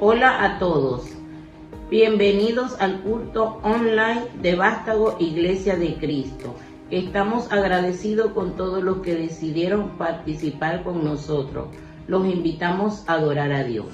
Hola a todos, bienvenidos al culto online de Vástago Iglesia de Cristo. Estamos agradecidos con todos los que decidieron participar con nosotros. Los invitamos a adorar a Dios.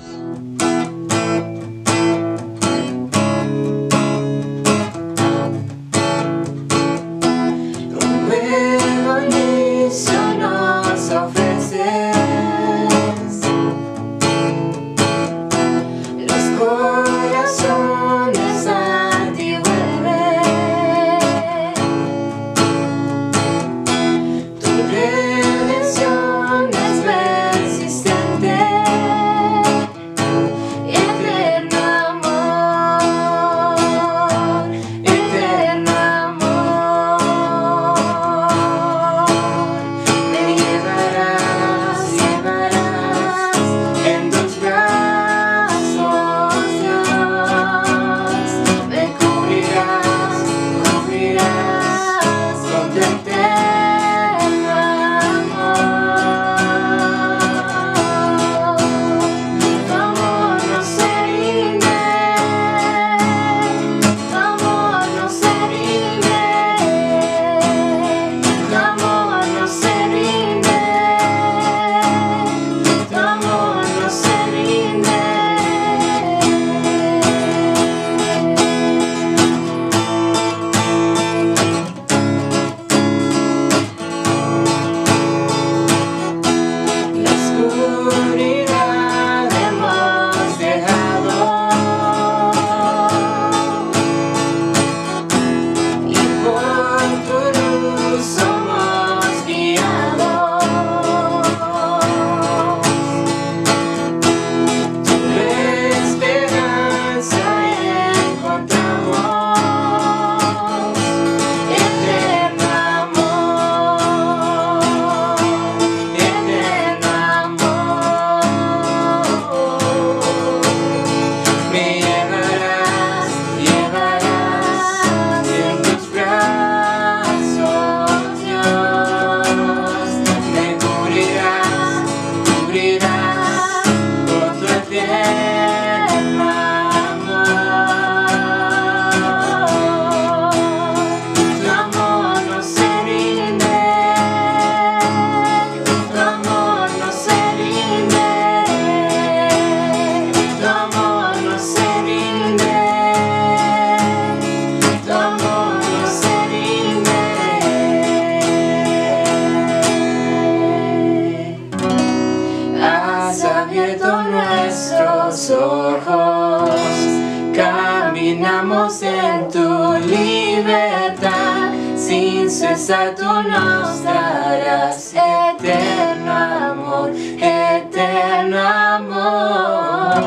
Caminamos en tu libertad, sin cesar tú nos darás eterno amor, eterno amor.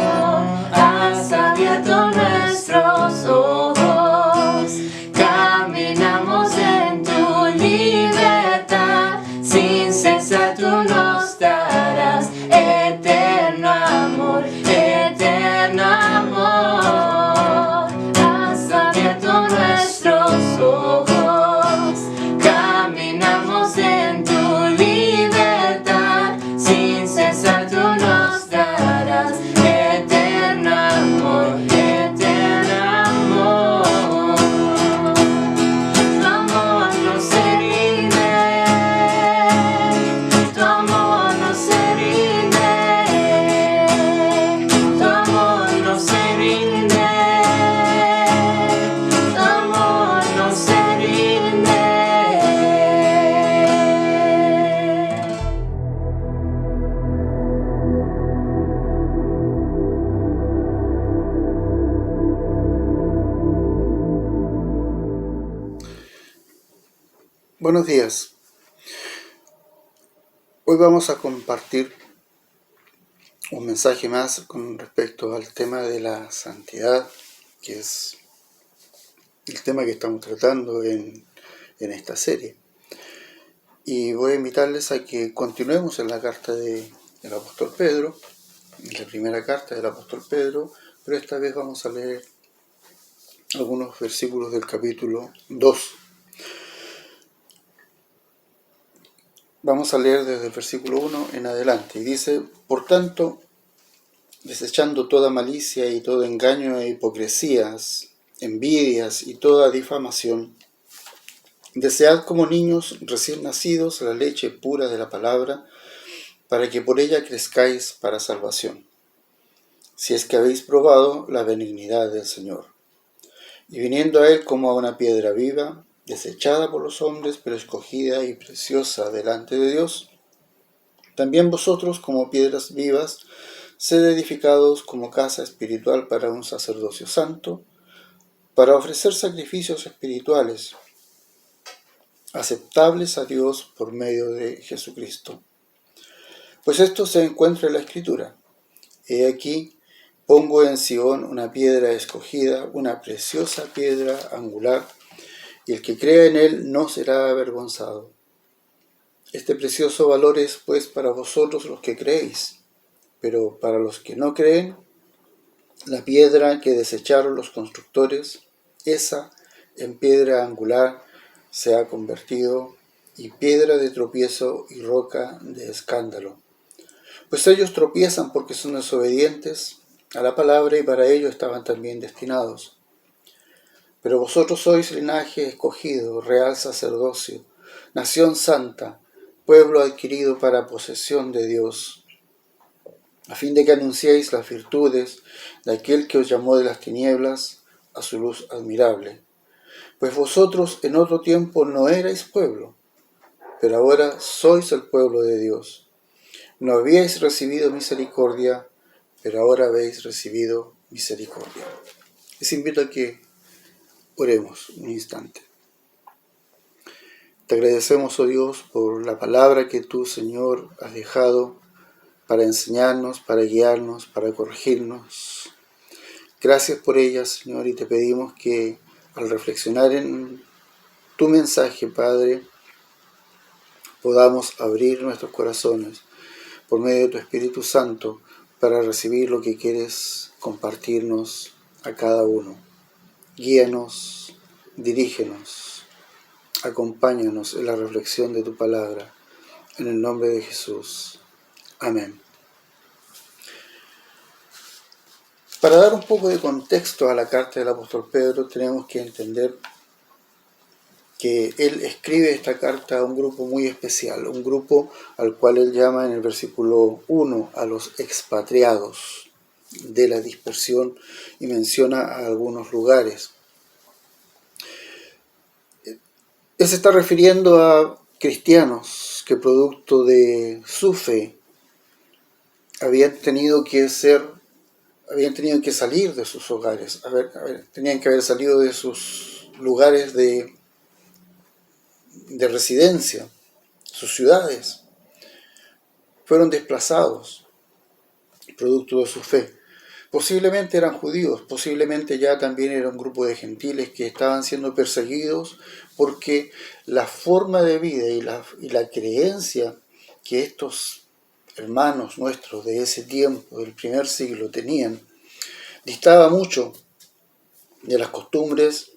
Has abierto nuestros ojos, caminamos en tu libertad, sin cesar tú nos darás eterno amor, eterno amor. Nuestros ojos, caminamos en tu libertad, sin cesar tú nos darás eterno amor, eterno amor. Tu amor no se rinde, tu amor no se rinde, tu amor no se rinde. Buenos días. Hoy vamos a compartir un mensaje más con respecto al tema de la santidad, que es el tema que estamos tratando en esta serie. Y voy a invitarles a que continuemos en la carta del apóstol Pedro, en la primera carta del apóstol Pedro, pero esta vez vamos a leer algunos versículos del capítulo 2. Vamos a leer desde el versículo 1 en adelante, y dice: por tanto, desechando toda malicia y todo engaño e hipocresías, envidias y toda difamación. Desead como niños recién nacidos la leche pura de la palabra, para que por ella crezcáis para salvación, si es que habéis probado la benignidad del Señor. Y viniendo a Él como a una piedra viva, desechada por los hombres, pero escogida y preciosa delante de Dios, también vosotros como piedras vivas, sed edificados como casa espiritual para un sacerdocio santo, para ofrecer sacrificios espirituales, aceptables a Dios por medio de Jesucristo. Pues esto se encuentra en la Escritura. He aquí, pongo en Sión una piedra escogida, una preciosa piedra angular, y el que crea en él no será avergonzado. Este precioso valor es pues para vosotros los que creéis, pero para los que no creen, la piedra que desecharon los constructores, esa en piedra angular se ha convertido, y piedra de tropiezo y roca de escándalo. Pues ellos tropiezan porque son desobedientes a la palabra, y para ello estaban también destinados. Pero vosotros sois linaje escogido, real sacerdocio, nación santa, pueblo adquirido para posesión de Dios, a fin de que anunciéis las virtudes de aquel que os llamó de las tinieblas a su luz admirable. Pues vosotros en otro tiempo no erais pueblo, pero ahora sois el pueblo de Dios. No habíais recibido misericordia, pero ahora habéis recibido misericordia. Les invito a que oremos un instante. Te agradecemos, oh Dios, por la palabra que tú, Señor, has dejado para enseñarnos, para guiarnos, para corregirnos. Gracias por ella, Señor, y te pedimos que al reflexionar en tu mensaje, Padre, podamos abrir nuestros corazones por medio de tu Espíritu Santo para recibir lo que quieres compartirnos a cada uno. Guíanos, dirígenos, acompáñanos en la reflexión de tu palabra. En el nombre de Jesús. Amén. Para dar un poco de contexto a la carta del apóstol Pedro, tenemos que entender que él escribe esta carta a un grupo muy especial, un grupo al cual él llama en el versículo 1 a los expatriados de la dispersión, y menciona a algunos lugares. Él se está refiriendo a cristianos que producto de su fe habían tenido que salir de sus hogares, tenían que haber salido de sus lugares de residencia, sus ciudades. Fueron desplazados, producto de su fe. Posiblemente eran judíos, posiblemente ya también era un grupo de gentiles que estaban siendo perseguidos porque la forma de vida y la creencia que estos hermanos nuestros de ese tiempo, del primer siglo, tenían, distaba mucho de las costumbres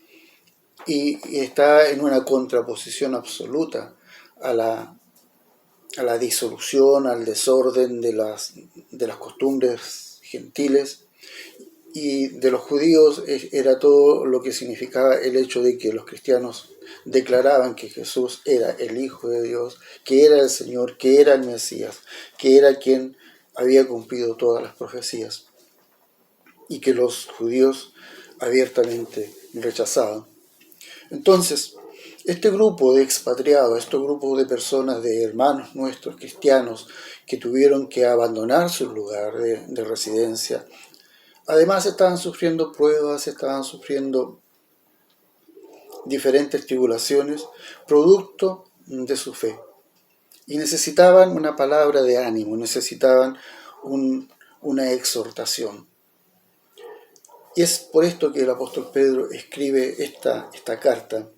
y está en una contraposición absoluta a la disolución, al desorden de las costumbres gentiles. Y de los judíos era todo lo que significaba el hecho de que los cristianos declaraban que Jesús era el Hijo de Dios, que era el Señor, que era el Mesías, que era quien había cumplido todas las profecías, y que los judíos abiertamente rechazaban. Entonces, este grupo de expatriados, este grupo de personas, de hermanos nuestros cristianos que tuvieron que abandonar su lugar de residencia, además estaban sufriendo pruebas, estaban sufriendo diferentes tribulaciones, producto de su fe. Y necesitaban una palabra de ánimo, necesitaban una exhortación. Y es por esto que el apóstol Pedro escribe esta carta,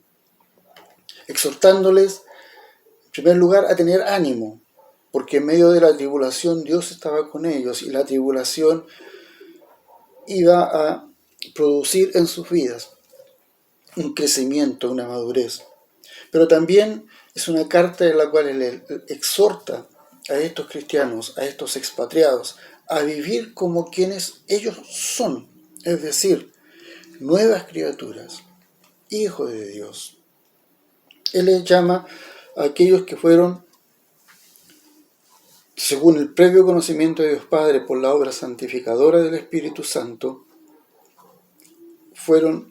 exhortándoles, en primer lugar, a tener ánimo, porque en medio de la tribulación Dios estaba con ellos, y la tribulación iba a producir en sus vidas un crecimiento, una madurez. Pero también es una carta en la cual él exhorta a estos cristianos, a estos expatriados, a vivir como quienes ellos son, es decir, nuevas criaturas, hijos de Dios. Él les llama a aquellos que fueron, según el previo conocimiento de Dios Padre por la obra santificadora del Espíritu Santo, fueron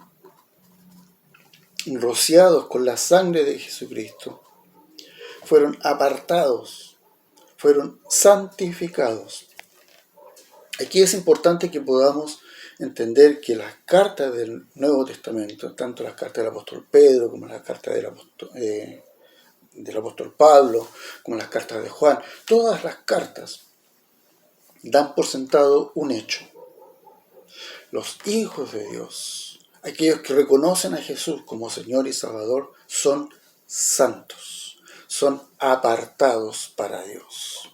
rociados con la sangre de Jesucristo, fueron apartados, fueron santificados. Aquí es importante que podamos entender que las cartas del Nuevo Testamento, tanto las cartas del apóstol Pedro como las cartas del apóstol Pablo, como las cartas de Juan, todas las cartas dan por sentado un hecho. Los hijos de Dios, aquellos que reconocen a Jesús como Señor y Salvador, son santos, son apartados para Dios.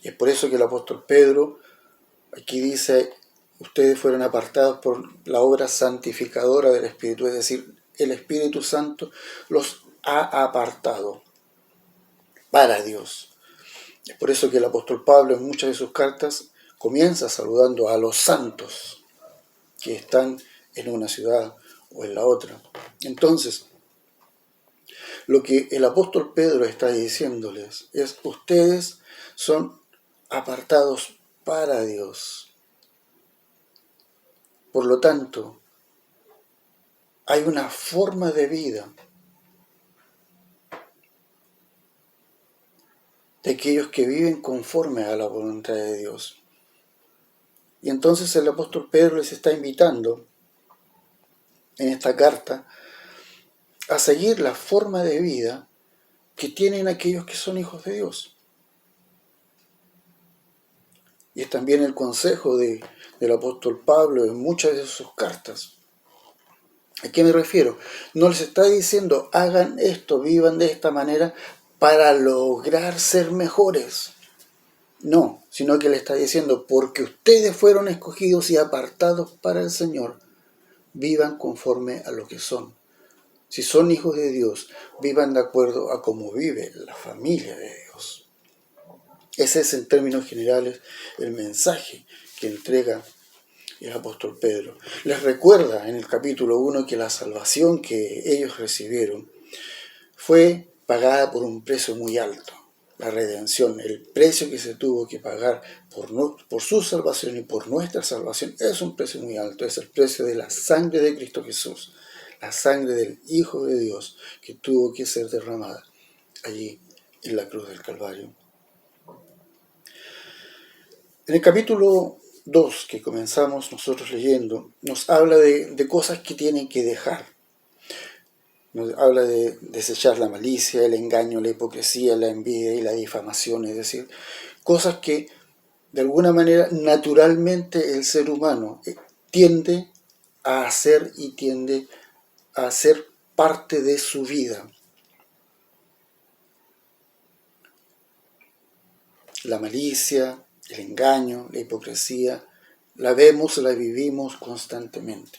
Y es por eso que el apóstol Pedro aquí dice, ustedes fueron apartados por la obra santificadora del Espíritu, es decir, el Espíritu Santo los ha apartado para Dios. Es por eso que el apóstol Pablo en muchas de sus cartas comienza saludando a los santos que están en una ciudad o en la otra. Entonces, lo que el apóstol Pedro está diciéndoles es, ustedes son apartados para Dios. Por lo tanto, hay una forma de vida de aquellos que viven conforme a la voluntad de Dios. Y entonces el apóstol Pedro les está invitando en esta carta a seguir la forma de vida que tienen aquellos que son hijos de Dios. Y es también el consejo del apóstol Pablo en muchas de sus cartas. ¿A qué me refiero? No les está diciendo, hagan esto, vivan de esta manera para lograr ser mejores. No, sino que le está diciendo, porque ustedes fueron escogidos y apartados para el Señor, vivan conforme a lo que son. Si son hijos de Dios, vivan de acuerdo a cómo vive la familia de Dios. Ese es, en términos generales, el mensaje que entrega el apóstol Pedro. Les recuerda en el capítulo 1 que la salvación que ellos recibieron fue pagada por un precio muy alto. La redención, el precio que se tuvo que pagar por su salvación y por nuestra salvación es un precio muy alto. Es el precio de la sangre de Cristo Jesús, la sangre del Hijo de Dios que tuvo que ser derramada allí en la cruz del Calvario. En el capítulo 2 que comenzamos nosotros leyendo, nos habla de cosas que tienen que dejar. Nos habla de desechar la malicia, el engaño, la hipocresía, la envidia y la difamación, es decir, cosas que de alguna manera naturalmente el ser humano tiende a hacer y tiende a ser parte de su vida. La malicia, el engaño, la hipocresía, la vemos, la vivimos constantemente.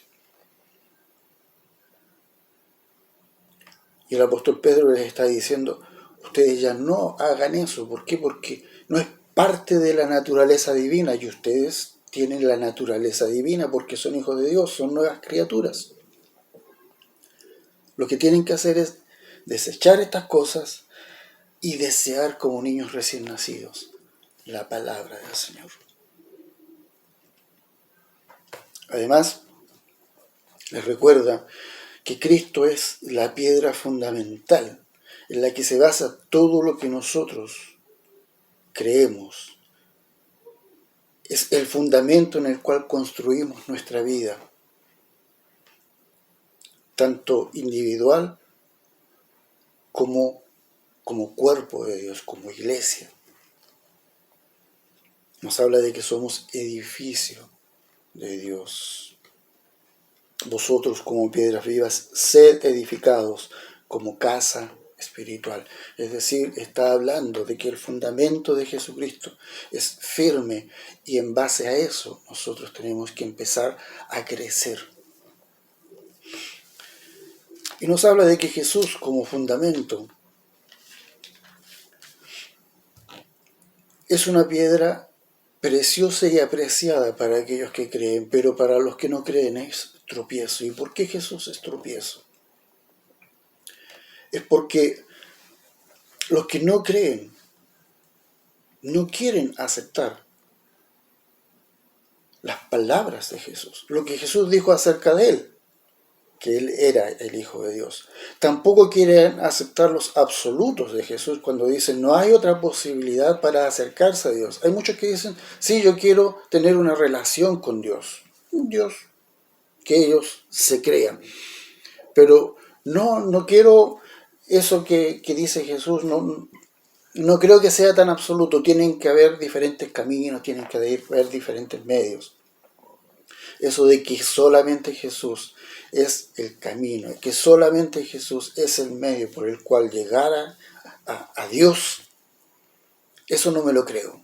Y el apóstol Pedro les está diciendo, ustedes ya no hagan eso. ¿Por qué? Porque no es parte de la naturaleza divina y ustedes tienen la naturaleza divina porque son hijos de Dios, son nuevas criaturas. Lo que tienen que hacer es desechar estas cosas y desear como niños recién nacidos la palabra del Señor. Además, les recuerda que Cristo es la piedra fundamental en la que se basa todo lo que nosotros creemos. Es el fundamento en el cual construimos nuestra vida, tanto individual como cuerpo de Dios, como iglesia. Nos habla de que somos edificio de Dios. Vosotros como piedras vivas, sed edificados como casa espiritual. Es decir, está hablando de que el fundamento de Jesucristo es firme y en base a eso nosotros tenemos que empezar a crecer. Y nos habla de que Jesús como fundamento es una piedra preciosa y apreciada para aquellos que creen, pero para los que no creen es tropiezo. ¿Y por qué Jesús es tropiezo? Es porque los que no creen no quieren aceptar las palabras de Jesús, lo que Jesús dijo acerca de él, que él era el Hijo de Dios. Tampoco quieren aceptar los absolutos de Jesús cuando dicen no hay otra posibilidad para acercarse a Dios. Hay muchos que dicen, sí, yo quiero tener una relación con Dios, un Dios que ellos se crean, pero no quiero eso que dice Jesús, no creo que sea tan absoluto. Tienen que haber diferentes caminos, tienen que haber diferentes medios. Eso de que solamente Jesús es el camino, que solamente Jesús es el medio por el cual llegar a Dios, eso no me lo creo.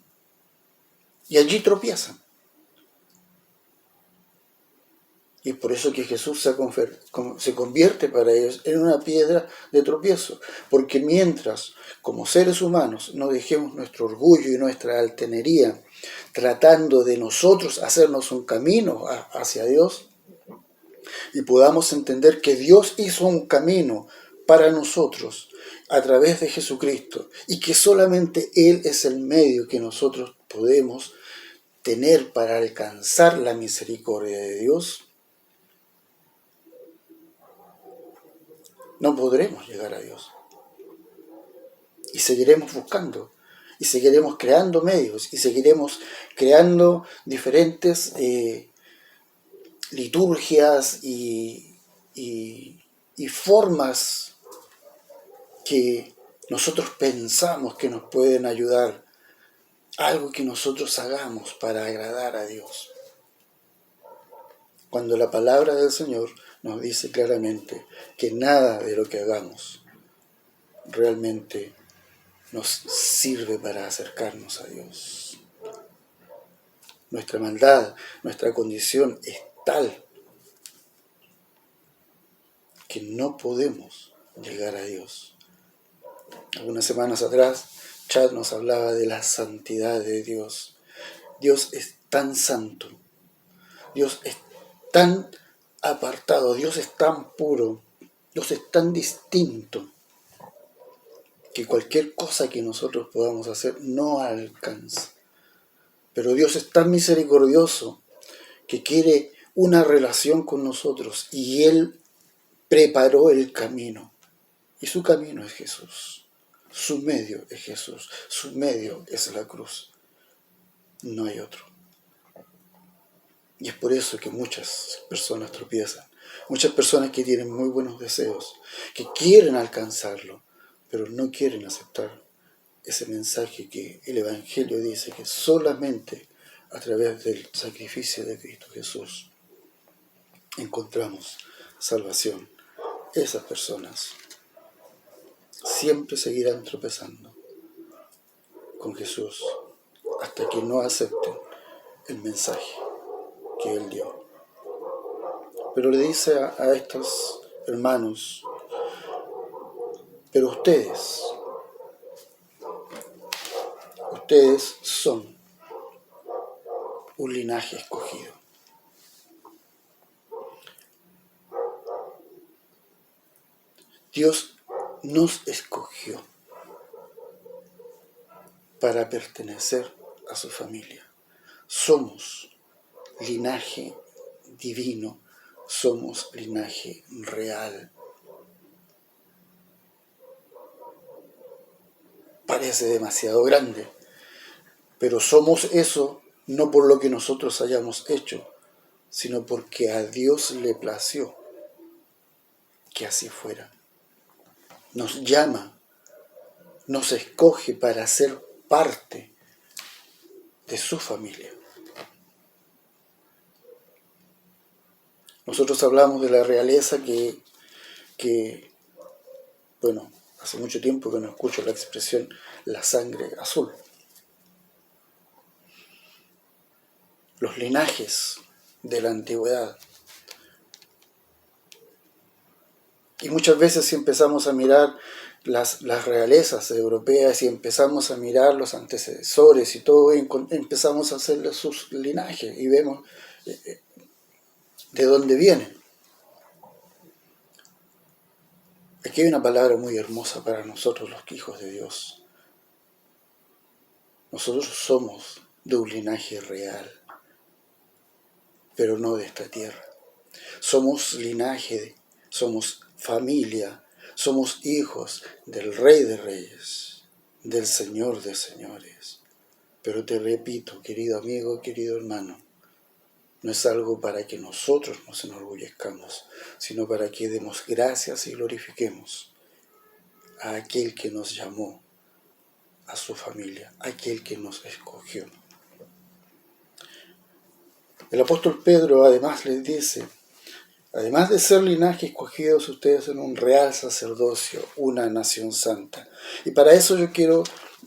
Y allí tropiezan. Y por eso que Jesús se convierte para ellos en una piedra de tropiezo. Porque mientras, como seres humanos, no dejemos nuestro orgullo y nuestra altanería tratando de nosotros hacernos un camino hacia Dios, y podamos entender que Dios hizo un camino para nosotros a través de Jesucristo, y que solamente Él es el medio que nosotros podemos tener para alcanzar la misericordia de Dios, no podremos llegar a Dios. Y seguiremos buscando, y seguiremos creando medios, y seguiremos creando diferentes liturgias y formas que nosotros pensamos que nos pueden ayudar, algo que nosotros hagamos para agradar a Dios. Cuando la palabra del Señor nos dice claramente que nada de lo que hagamos realmente nos sirve para acercarnos a Dios. Nuestra maldad, nuestra condición es tal que no podemos llegar a Dios. Algunas semanas atrás, Chad nos hablaba de la santidad de Dios. Dios es tan santo, Dios es tan apartado, Dios es tan puro, Dios es tan distinto, que cualquier cosa que nosotros podamos hacer no alcanza. Pero Dios es tan misericordioso que quiere una relación con nosotros, y Él preparó el camino. Y su camino es Jesús. Su medio es Jesús. Su medio es la cruz. No hay otro. Y es por eso que muchas personas tropiezan. Muchas personas que tienen muy buenos deseos, que quieren alcanzarlo, pero no quieren aceptar ese mensaje que el Evangelio dice que solamente a través del sacrificio de Cristo Jesús encontramos salvación. Esas personas siempre seguirán tropezando con Jesús hasta que no acepten el mensaje que Él dio. Pero le dice a estos hermanos, pero ustedes son un linaje escogido. Dios nos escogió para pertenecer a su familia. Somos linaje divino, somos linaje real. Parece demasiado grande, pero somos eso no por lo que nosotros hayamos hecho, sino porque a Dios le plació que así fuera. Nos llama, nos escoge para ser parte de su familia. Nosotros hablamos de la realeza que bueno, hace mucho tiempo que no escucho la expresión la sangre azul. Los linajes de la antigüedad. Y muchas veces si empezamos a mirar las realezas europeas y empezamos a mirar los antecesores y todo, y empezamos a hacerle sus linajes y vemos de dónde vienen. Aquí hay una palabra muy hermosa para nosotros los hijos de Dios. Nosotros somos de un linaje real, pero no de esta tierra. Somos linaje, somos familia, somos hijos del Rey de Reyes, del Señor de Señores. Pero te repito, querido amigo, querido hermano, no es algo para que nosotros nos enorgullezcamos, sino para que demos gracias y glorifiquemos a aquel que nos llamó a su familia, a aquel que nos escogió. El apóstol Pedro además les dice, además de ser linaje escogidos, ustedes son un real sacerdocio, una nación santa. Y para eso yo quiero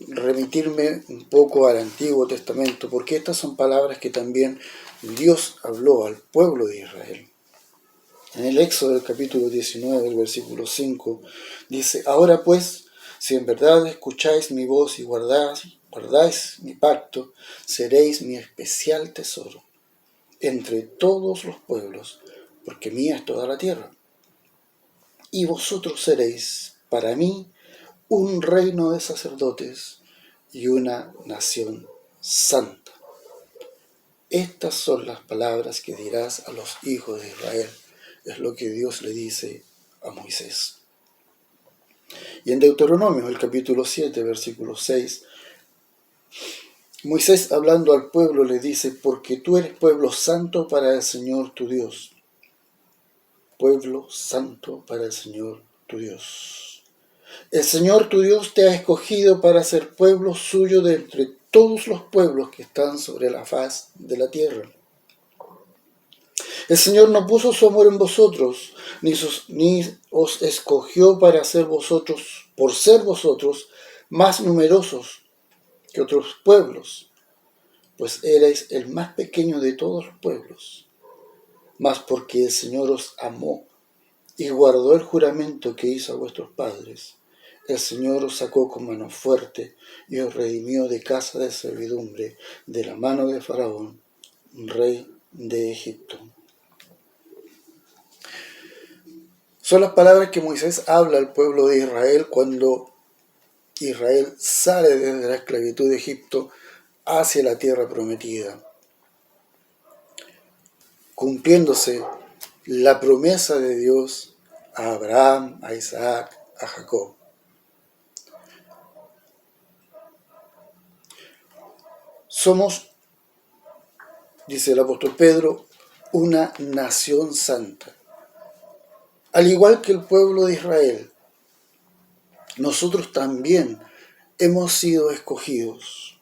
remitirme un poco al Antiguo Testamento, porque estas son palabras que también Dios habló al pueblo de Israel. En el Éxodo del capítulo 19, del versículo 5, dice, ahora pues, si en verdad escucháis mi voz y guardáis mi pacto, seréis mi especial tesoro entre todos los pueblos, porque mía es toda la tierra. Y vosotros seréis para mí un reino de sacerdotes y una nación santa. Estas son las palabras que dirás a los hijos de Israel. Es lo que Dios le dice a Moisés. Y en Deuteronomio, el capítulo 7, versículo 6, Moisés hablando al pueblo le dice, porque tú eres pueblo santo para el Señor tu Dios. Pueblo santo para el Señor tu Dios. El Señor tu Dios te ha escogido para ser pueblo suyo de entre todos los pueblos que están sobre la faz de la tierra. El Señor no puso su amor en vosotros, ni os escogió para ser vosotros, por ser vosotros más numerosos que otros pueblos, pues erais el más pequeño de todos los pueblos, mas porque el Señor os amó y guardó el juramento que hizo a vuestros padres. El Señor os sacó con mano fuerte y os redimió de casa de servidumbre, de la mano de Faraón, rey de Egipto. Son las palabras que Moisés habla al pueblo de Israel cuando Israel sale desde la esclavitud de Egipto hacia la tierra prometida, cumpliéndose la promesa de Dios a Abraham, a Isaac, a Jacob. Somos, dice el apóstol Pedro, una nación santa. Al igual que el pueblo de Israel, nosotros también hemos sido escogidos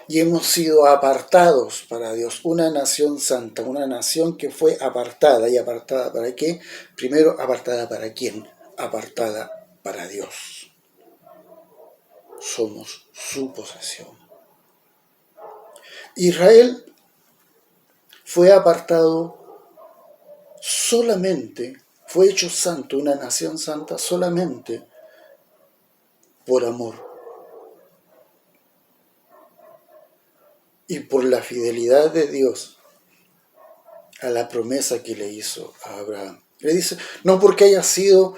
y hemos sido apartados para Dios, una nación santa, una nación que fue apartada. ¿Y apartada para qué? Primero, apartada para quién? Apartada para Dios. Somos su posesión. Israel fue apartado solamente, fue hecho santo, una nación santa solamente por amor y por la fidelidad de Dios a la promesa que le hizo a Abraham. Le dice, no porque haya sido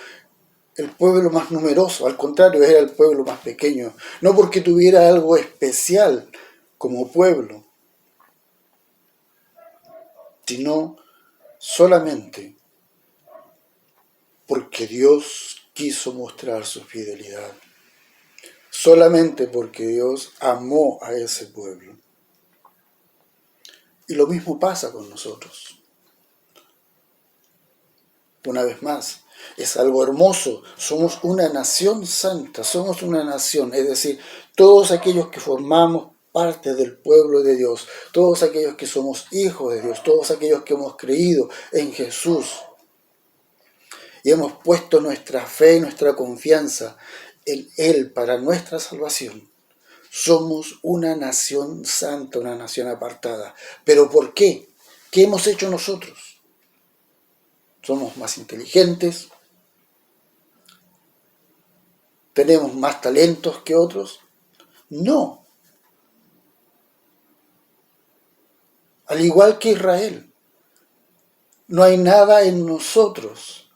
el pueblo más numeroso, al contrario, era el pueblo más pequeño, no porque tuviera algo especial como pueblo, sino solamente porque Dios quiso mostrar su fidelidad, solamente porque Dios amó a ese pueblo. Y lo mismo pasa con nosotros. Una vez más, es algo hermoso, somos una nación santa, somos una nación, es decir, todos aquellos que formamos parte del pueblo de Dios, todos aquellos que somos hijos de Dios, todos aquellos que hemos creído en Jesús y hemos puesto nuestra fe y nuestra confianza en Él para nuestra salvación. Somos una nación santa, una nación apartada. ¿Pero por qué? ¿Qué hemos hecho nosotros? ¿Somos más inteligentes? ¿Tenemos más talentos que otros? No. Al igual que Israel, no hay nada en nosotros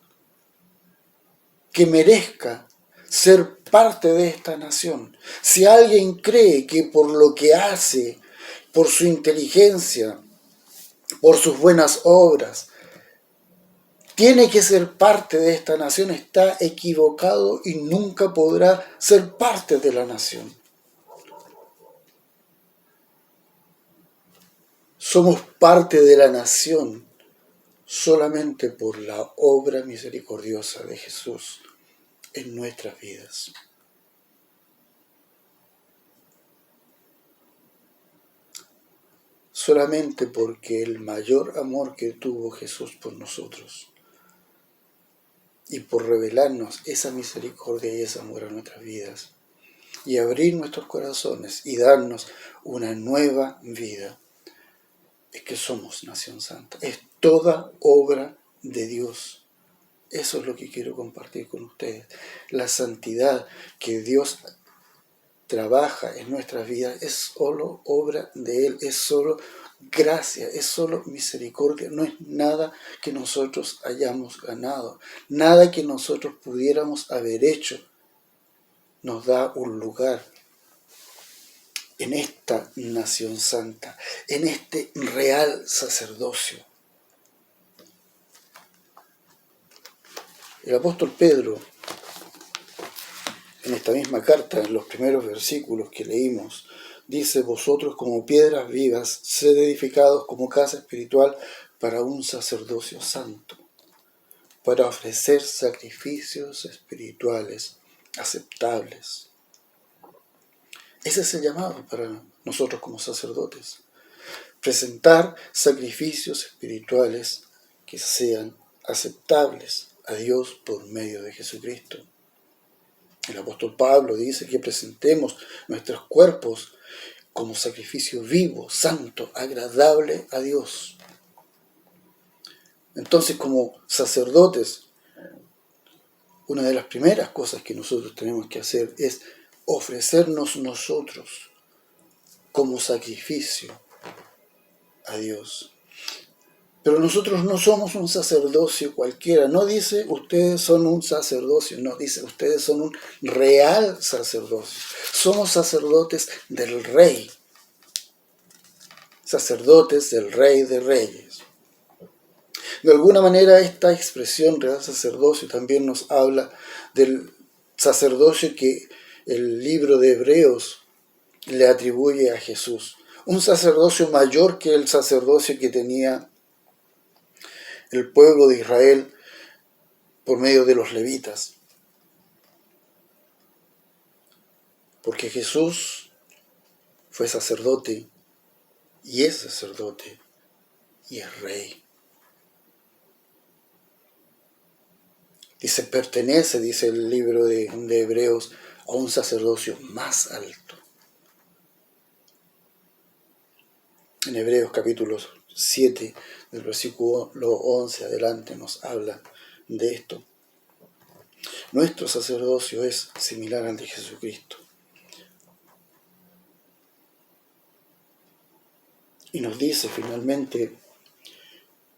que merezca ser parte de esta nación. Si alguien cree que por lo que hace, por su inteligencia, por sus buenas obras, tiene que ser parte de esta nación, está equivocado y nunca podrá ser parte de la nación. Somos parte de la nación solamente por la obra misericordiosa de Jesús en nuestras vidas. Solamente porque el mayor amor que tuvo Jesús por nosotros y por revelarnos esa misericordia y ese amor a nuestras vidas y abrir nuestros corazones y darnos una nueva vida, es que somos nación santa. Es toda obra de Dios. Eso es lo que quiero compartir con ustedes. La santidad que Dios trabaja en nuestras vidas es solo obra de Él, es solo gracia, es solo misericordia, no es nada que nosotros hayamos ganado, nada que nosotros pudiéramos haber hecho nos da un lugar en esta nación santa, en este real sacerdocio. El apóstol Pedro, en esta misma carta, en los primeros versículos que leímos, dice: vosotros como piedras vivas, sed edificados como casa espiritual para un sacerdocio santo, para ofrecer sacrificios espirituales aceptables. Ese es el llamado para nosotros como sacerdotes. Presentar sacrificios espirituales que sean aceptables a Dios por medio de Jesucristo. El apóstol Pablo dice que presentemos nuestros cuerpos como sacrificio vivo, santo, agradable a Dios. Entonces, como sacerdotes, una de las primeras cosas que nosotros tenemos que hacer es ofrecernos nosotros como sacrificio a Dios. Pero nosotros no somos un sacerdocio cualquiera. No dice ustedes son un sacerdocio, no, dice ustedes son un real sacerdocio. Somos sacerdotes del Rey. Sacerdotes del Rey de Reyes. De alguna manera esta expresión real sacerdocio también nos habla del sacerdocio que el libro de Hebreos le atribuye a Jesús. Un sacerdocio mayor que el sacerdocio que tenía el pueblo de Israel por medio de los levitas. Porque Jesús fue sacerdote y es sacerdote y es rey. Dice, pertenece, dice el libro de Hebreos, a un sacerdocio más alto. En Hebreos capítulo 7, del versículo 11 adelante, nos habla de esto. Nuestro sacerdocio es similar al de Jesucristo. Y nos dice finalmente,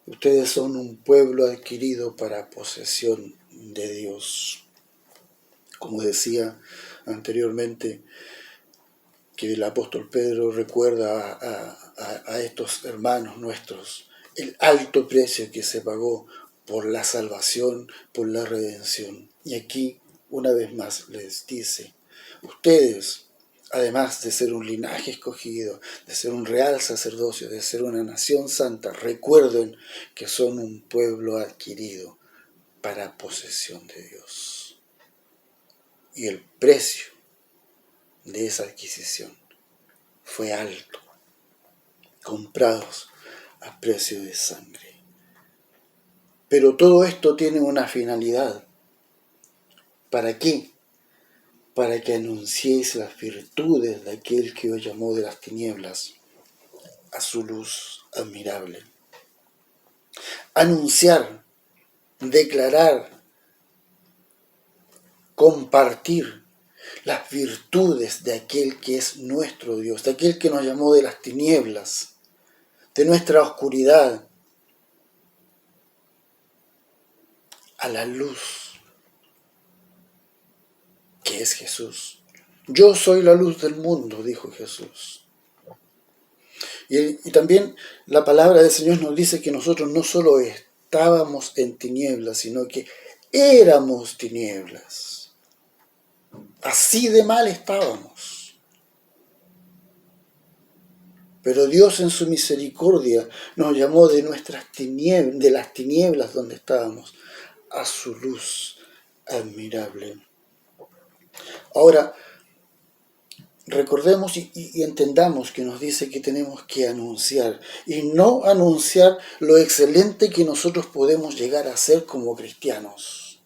ustedes son un pueblo adquirido para posesión de Dios. Como decía anteriormente, que el apóstol Pedro recuerda a estos hermanos nuestros el alto precio que se pagó por la salvación, por la redención. Y aquí, una vez más, les dice, ustedes, además de ser un linaje escogido, de ser un real sacerdocio, de ser una nación santa, recuerden que son un pueblo adquirido para posesión de Dios. Y el precio de esa adquisición fue alto, comprados a precio de sangre. Pero todo esto tiene una finalidad. ¿Para qué? Para que anunciéis las virtudes de aquel que os llamó de las tinieblas a su luz admirable. Anunciar, declarar, compartir las virtudes de aquel que es nuestro Dios, de aquel que nos llamó de las tinieblas, de nuestra oscuridad, a la luz, que es Jesús. Yo soy la luz del mundo, dijo Jesús. Y también la palabra del Señor nos dice que nosotros no solo estábamos en tinieblas, sino que éramos tinieblas. Así de mal estábamos. Pero Dios en su misericordia nos llamó de nuestras tinieblas, de las tinieblas donde estábamos, a su luz admirable. Ahora, recordemos y entendamos que nos dice que tenemos que anunciar, y no anunciar lo excelente que nosotros podemos llegar a ser como cristianos,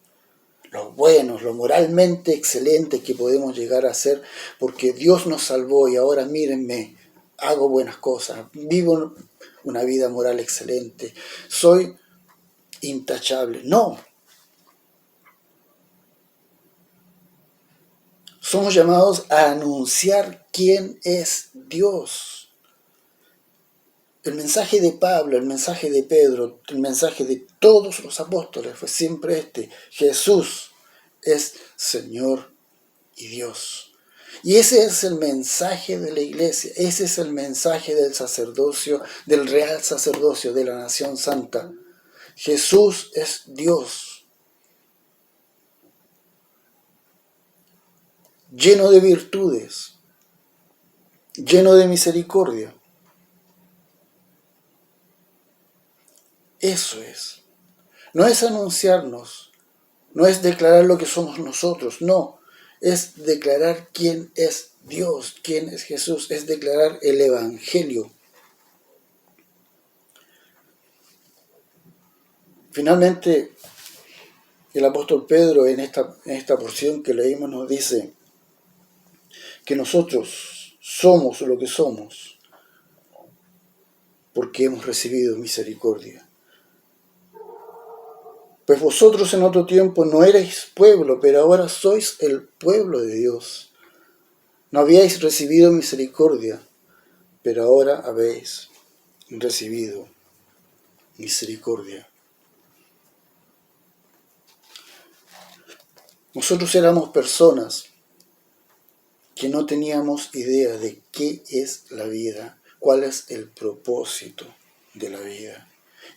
lo buenos, lo moralmente excelente que podemos llegar a ser, porque Dios nos salvó y ahora mírenme, hago buenas cosas, vivo una vida moral excelente, soy intachable. No. Somos llamados a anunciar quién es Dios. El mensaje de Pablo, el mensaje de Pedro, el mensaje de todos los apóstoles fue siempre este: Jesús es Señor y Dios. Y ese es el mensaje de la iglesia, ese es el mensaje del sacerdocio, del real sacerdocio de la nación santa. Jesús es Dios. Lleno de virtudes, lleno de misericordia. Eso es. No es anunciarnos, no es declarar lo que somos nosotros, no. Es declarar quién es Dios, quién es Jesús, es declarar el Evangelio. Finalmente, el apóstol Pedro en esta porción que leímos nos dice que nosotros somos lo que somos porque hemos recibido misericordia. Pues vosotros en otro tiempo no erais pueblo, pero ahora sois el pueblo de Dios. No habíais recibido misericordia, pero ahora habéis recibido misericordia. Nosotros éramos personas que no teníamos idea de qué es la vida, cuál es el propósito de la vida.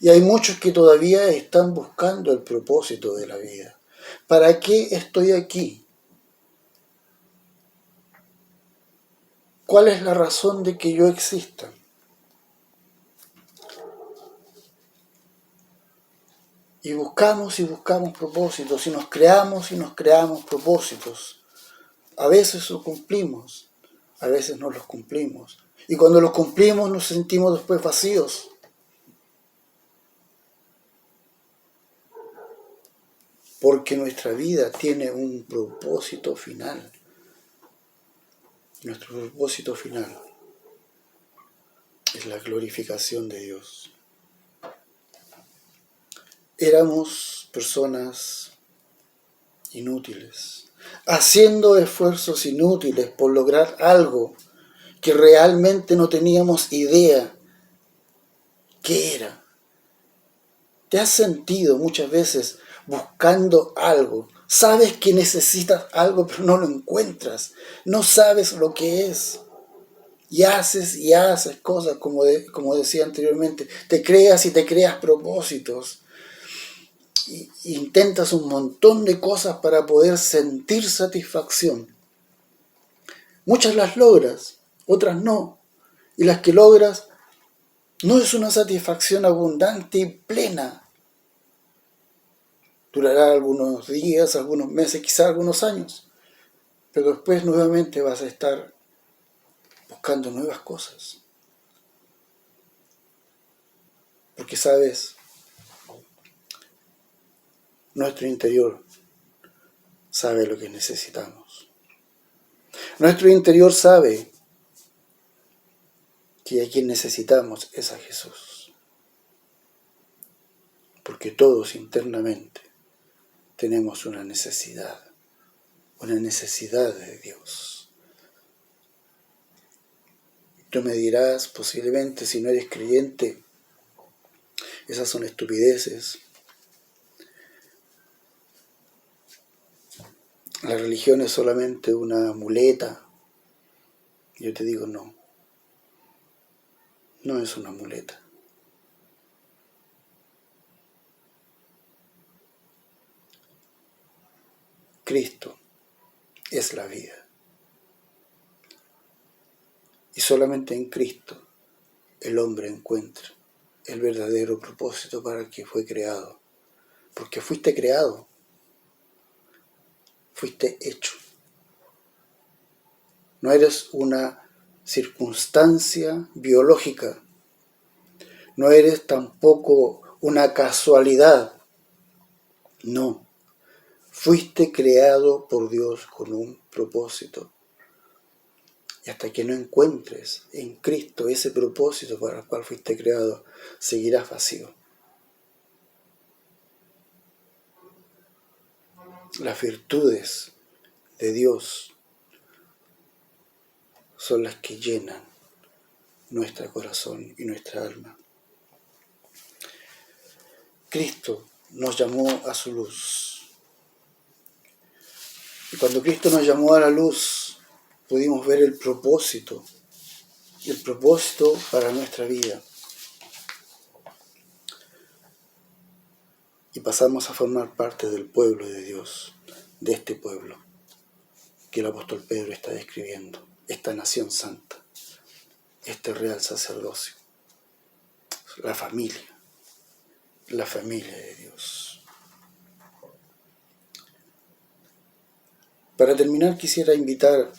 Y hay muchos que todavía están buscando el propósito de la vida. ¿Para qué estoy aquí? ¿Cuál es la razón de que yo exista? Y buscamos propósitos, y nos creamos propósitos. A veces los cumplimos, a veces no los cumplimos. Y cuando los cumplimos nos sentimos después vacíos. Porque nuestra vida tiene un propósito final. Nuestro propósito final es la glorificación de Dios. Éramos personas inútiles, haciendo esfuerzos inútiles por lograr algo que realmente no teníamos idea qué era. ¿Te has sentido muchas veces buscando algo? Sabes que necesitas algo, pero no lo encuentras. No sabes lo que es. Y haces cosas, como decía anteriormente. Te creas propósitos. Y intentas un montón de cosas para poder sentir satisfacción. Muchas las logras, otras no. Y las que logras no es una satisfacción abundante y plena. Durará algunos días, algunos meses, quizás algunos años. Pero después nuevamente vas a estar buscando nuevas cosas. Porque sabes, nuestro interior sabe lo que necesitamos. Nuestro interior sabe que a quien necesitamos es a Jesús. Porque todos internamente tenemos una necesidad una necesidad de Dios. Tú me dirás, posiblemente, si no eres creyente, esas son estupideces. La religión es solamente una muleta. Yo te digo, no. No es una muleta. Cristo es la vida. Y solamente en Cristo el hombre encuentra el verdadero propósito para el que fue creado. Porque fuiste creado, fuiste hecho. No eres una circunstancia biológica, no eres tampoco una casualidad. No, fuiste creado por Dios con un propósito. Y hasta que no encuentres en Cristo ese propósito para el cual fuiste creado, seguirás vacío. Las virtudes de Dios son las que llenan nuestro corazón y nuestra alma. Cristo nos llamó a su luz. Y cuando Cristo nos llamó a la luz, pudimos ver el propósito para nuestra vida. Y pasamos a formar parte del pueblo de Dios, de este pueblo que el apóstol Pedro está describiendo, esta nación santa, este real sacerdocio, la familia de Dios. Para terminar, quisiera invitar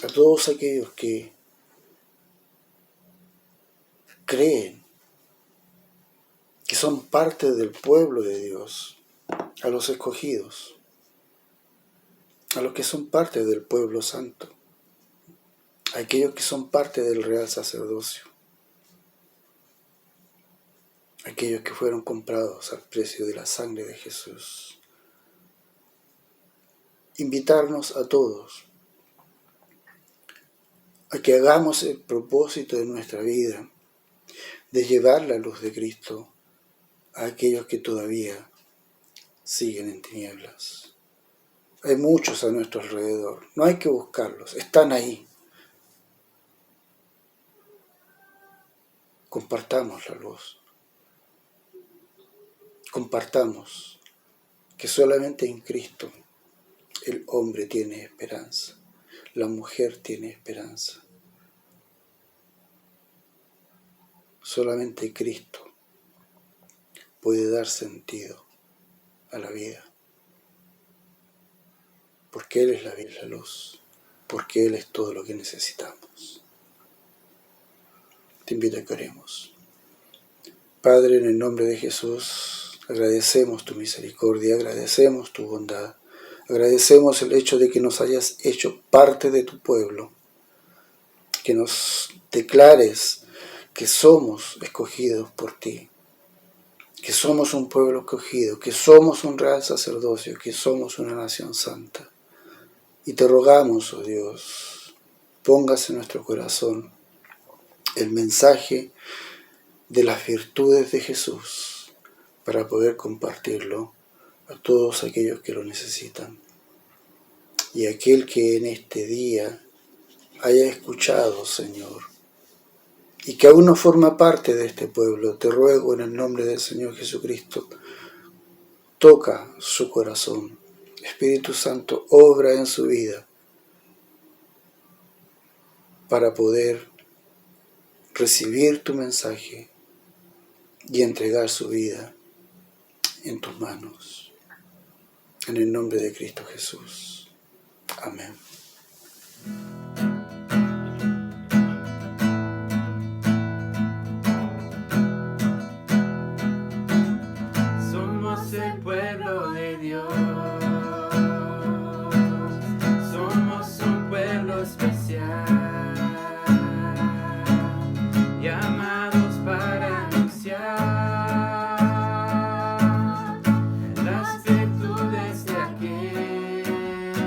a todos aquellos que creen que son parte del pueblo de Dios, a los escogidos, a los que son parte del pueblo santo, a aquellos que son parte del real sacerdocio, aquellos que fueron comprados al precio de la sangre de Jesús. Invitarnos a todos a que hagamos el propósito de nuestra vida de llevar la luz de Cristo a aquellos que todavía siguen en tinieblas. Hay muchos a nuestro alrededor, no hay que buscarlos, están ahí. Compartamos la luz. Compartamos que solamente en Cristo el hombre tiene esperanza, la mujer tiene esperanza. Solamente Cristo puede dar sentido a la vida, porque Él es la vida y la luz, porque Él es todo lo que necesitamos. Te invito a que oremos. Padre, en el nombre de Jesús, agradecemos tu misericordia, agradecemos tu bondad, agradecemos el hecho de que nos hayas hecho parte de tu pueblo, que nos declares que somos escogidos por ti, que somos un pueblo escogido, que somos un real sacerdocio, que somos una nación santa. Y te rogamos, oh Dios, pongas en nuestro corazón el mensaje de las virtudes de Jesús para poder compartirlo a todos aquellos que lo necesitan. Y aquel que en este día haya escuchado, Señor, y que aún no forma parte de este pueblo, te ruego en el nombre del Señor Jesucristo, toca su corazón. Espíritu Santo, obra en su vida para poder recibir tu mensaje y entregar su vida en tus manos. En el nombre de Cristo Jesús. Amén. Somos el pueblo de Dios, somos un pueblo especial, llamados para anunciar las virtudes de aquel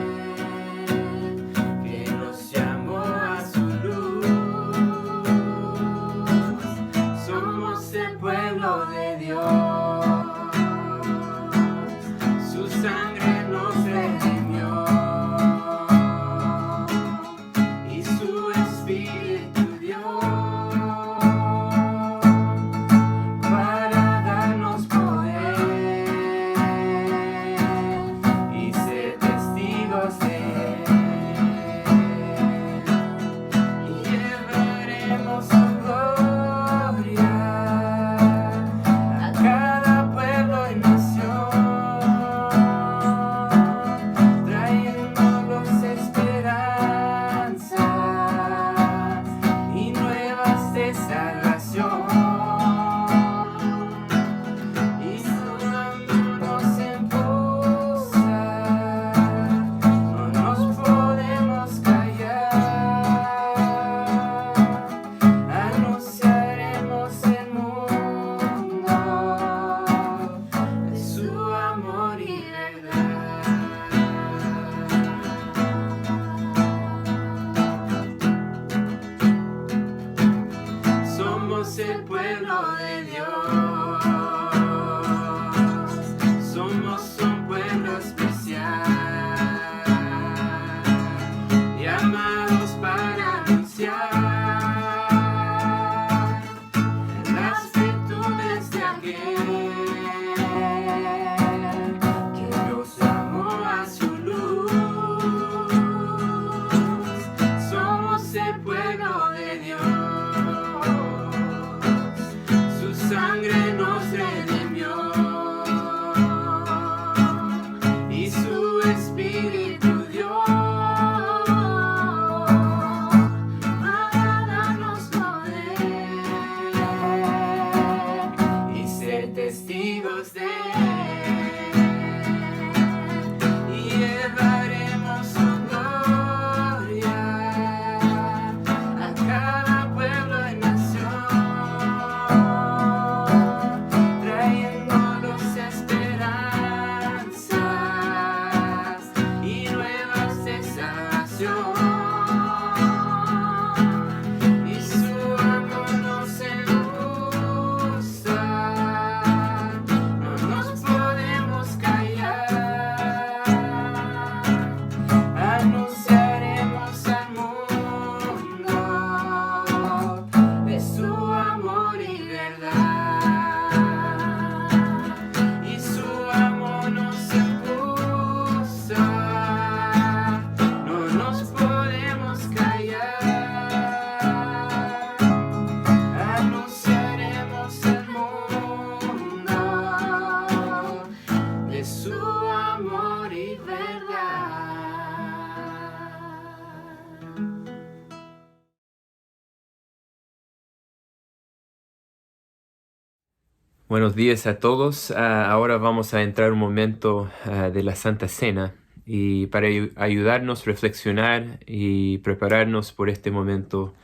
Buenos días a todos. Ahora vamos a entrar un momento de la Santa Cena y para ayudarnos a reflexionar y prepararnos por este momento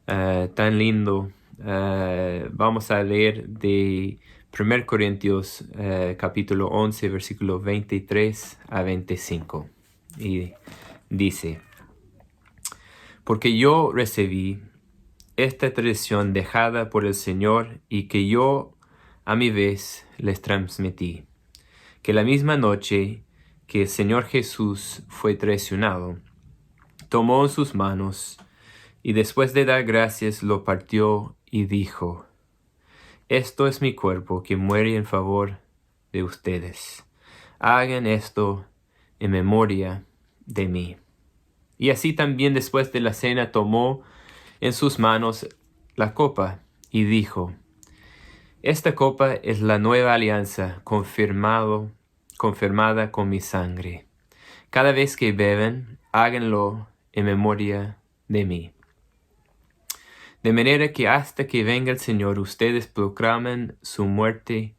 tan lindo, vamos a leer de 1 Corintios capítulo 11, versículos 23 a 25. Y dice: Porque yo recibí esta tradición dejada por el Señor y que yo a mi vez les transmití, que la misma noche que el Señor Jesús fue traicionado, tomó en sus manos y después de dar gracias lo partió y dijo: Esto es mi cuerpo que muere en favor de ustedes. Hagan esto en memoria de mí. Y así también después de la cena tomó en sus manos la copa y dijo: Esta copa es la nueva alianza confirmada con mi sangre. Cada vez que beben, háganlo en memoria de mí. De manera que hasta que venga el Señor, ustedes proclamen su muerte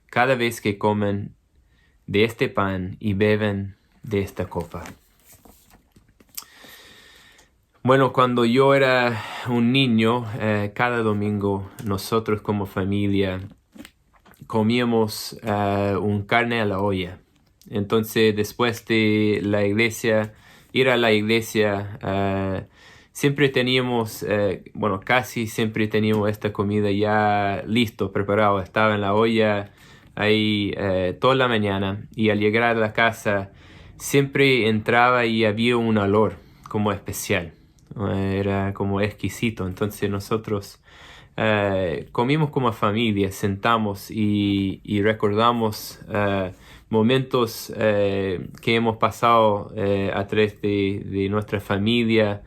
cada vez que comen de este pan y beben de esta copa. Bueno, cuando yo era un niño, cada domingo nosotros como familia comíamos un carne a la olla. Entonces, después de la iglesia, ir a la iglesia, siempre teníamos, casi siempre teníamos esta comida ya listo, preparado. Estaba en la olla ahí toda la mañana y al llegar a la casa siempre entraba y había un olor como especial. Era como exquisito. Entonces nosotros comimos como familia, sentamos y recordamos momentos que hemos pasado a través de nuestra familia,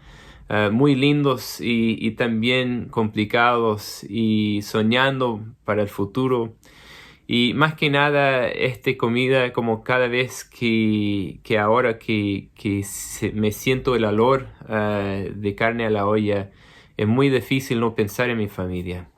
muy lindos y también complicados, y soñando para el futuro. Y más que nada, esta comida, como cada vez que ahora que me siento el olor de carne a la olla, es muy difícil no pensar en mi familia.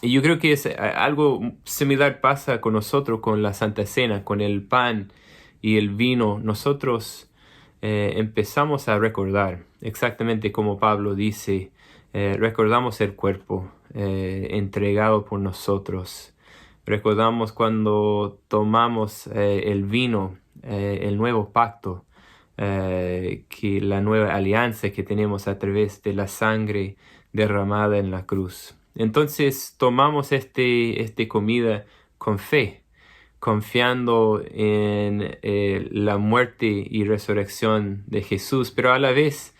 Y yo creo que es algo similar pasa con nosotros, con la Santa Cena, con el pan y el vino. Nosotros empezamos a recordar, exactamente como Pablo dice, recordamos el cuerpo entregado por nosotros. Recordamos cuando tomamos el vino, el nuevo pacto, que la nueva alianza que tenemos a través de la sangre derramada en la cruz. Entonces tomamos esta comida con fe, confiando en la muerte y resurrección de Jesús, pero a la vez,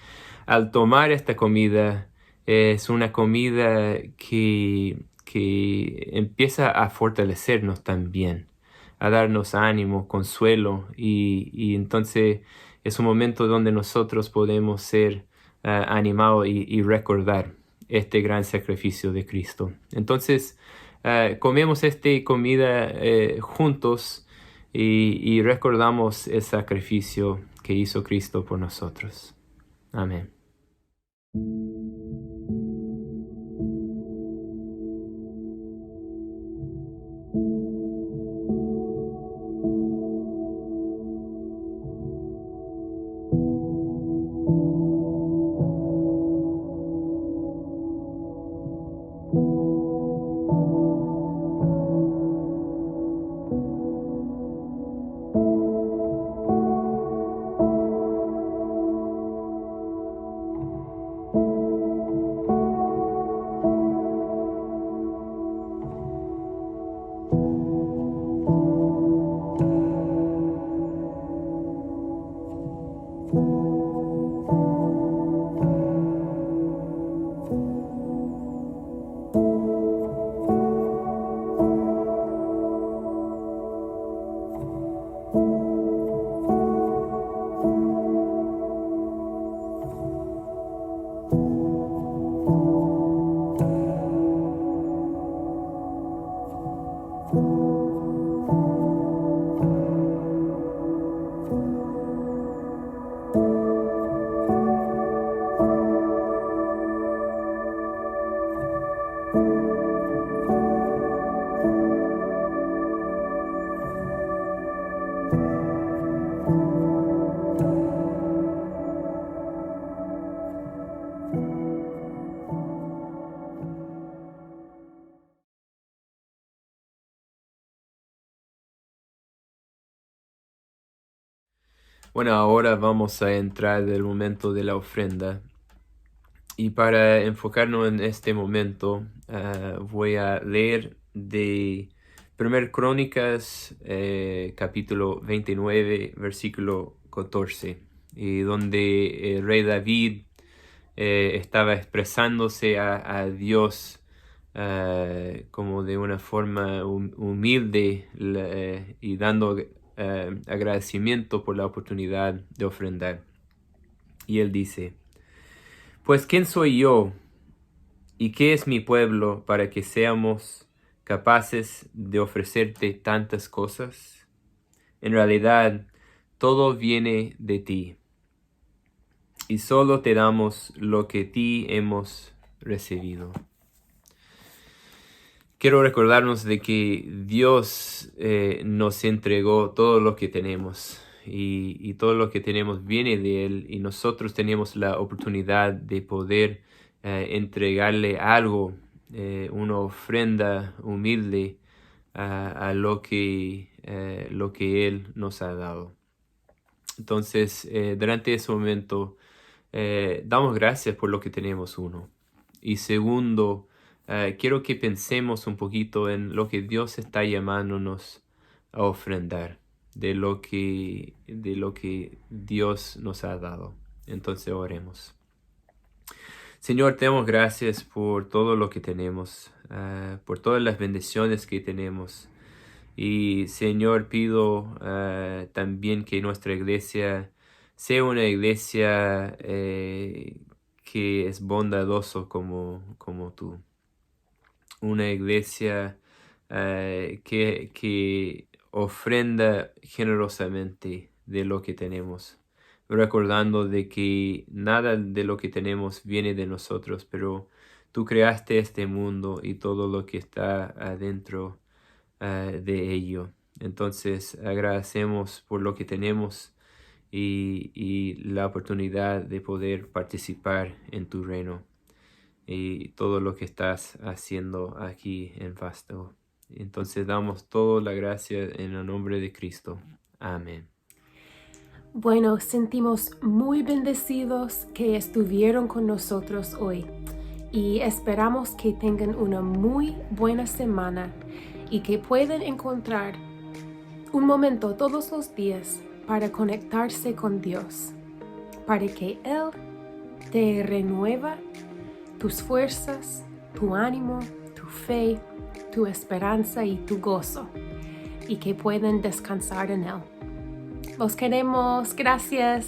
al tomar esta comida, es una comida que empieza a fortalecernos también, a darnos ánimo, consuelo, y entonces es un momento donde nosotros podemos ser animados y recordar este gran sacrificio de Cristo. Entonces comemos esta comida juntos y recordamos el sacrificio que hizo Cristo por nosotros. Amén. Bueno, ahora vamos a entrar del momento de la ofrenda. Y para enfocarnos en este momento, voy a leer de 1 Crónicas, capítulo 29, versículo 14, y donde el rey David estaba expresándose a Dios como de una forma humilde y dando agradecimiento por la oportunidad de ofrendar. Y él dice: Pues ¿quién soy yo y qué es mi pueblo para que seamos capaces de ofrecerte tantas cosas? En realidad, todo viene de ti, y solo te damos lo que ti hemos recibido. Quiero recordarnos de que Dios nos entregó todo lo que tenemos, y todo lo que tenemos viene de Él, y nosotros tenemos la oportunidad de poder entregarle algo, una ofrenda humilde a lo que Él nos ha dado. Entonces, durante ese momento, damos gracias por lo que tenemos, uno. Y segundo, quiero que pensemos un poquito en lo que Dios está llamándonos a ofrendar, de lo que Dios nos ha dado. Entonces oremos. Señor, te damos gracias por todo lo que tenemos, por todas las bendiciones que tenemos. Y Señor, pido también que nuestra iglesia sea una iglesia que es bondadoso como tú. Una iglesia que ofrenda generosamente de lo que tenemos, recordando de que nada de lo que tenemos viene de nosotros, pero tú creaste este mundo y todo lo que está adentro de ello. Entonces agradecemos por lo que tenemos y la oportunidad de poder participar en tu reino y todo lo que estás haciendo aquí en Vástago. Entonces damos toda la gracia en el nombre de Cristo. Amén. Bueno, sentimos muy bendecidos que estuvieron con nosotros hoy y esperamos que tengan una muy buena semana y que puedan encontrar un momento todos los días para conectarse con Dios, para que Él te renueva tus fuerzas, tu ánimo, tu fe, tu esperanza y tu gozo, y que puedan descansar en Él. Los queremos. Gracias.